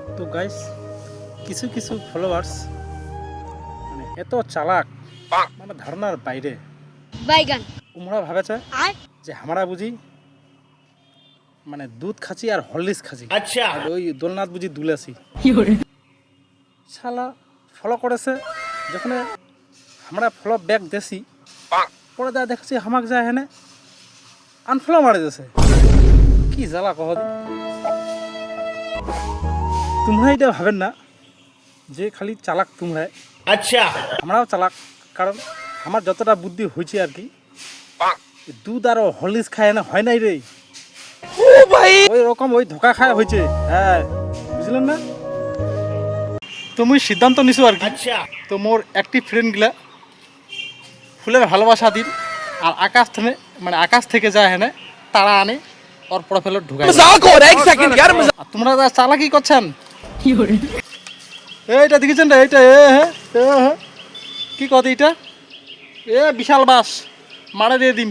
তো গাইস কিছু কিছু ফলোয়ার্স মানে এত চালাক মানে ধারণার বাইরে বাইগান ওমরা ভাবেছে আর যে আমরা বুঝি মানে দুধ খাচ্ছি আর হরলিক্স খাচ্ছি আচ্ছা। আর ওই দোলনাথ বুঝি দুলেছি শালা ফলো করেছে যখন আমরা ফলো ব্যাক দেছি পরে যা দেখছি হামাক যায় হেনে আনফলো মারে দিয়েছে কি জ্বালা কহ তোমরা এটা ভাবেন না যে খালি চালাক তোমরা अच्छा আমরাও চালাক কারণ আমার যতটা বুদ্ধি হয়েছে আর কি দুধ আর হরলিক্স খায় না হয় নাই রে ওই রকম ওই ধোকা খায় হয়েছে হ্যাঁ বুঝলেন না তো মুই সিদ্ধান্ত নিছো আর কি अच्छा তো মোর একটি ফ্রেন্ড গিলা ফুলের ভালোবাসা দিন আর আকাশ থেকে যায় হেনে তারা আনে ওর প্রোফাইলে ঢুকায় আর তোমরা যা চালাকি করছেন এইটা দেখেছেন রে এইটা কি কথা এটা বিশাল বাস মারা দিয়ে দিন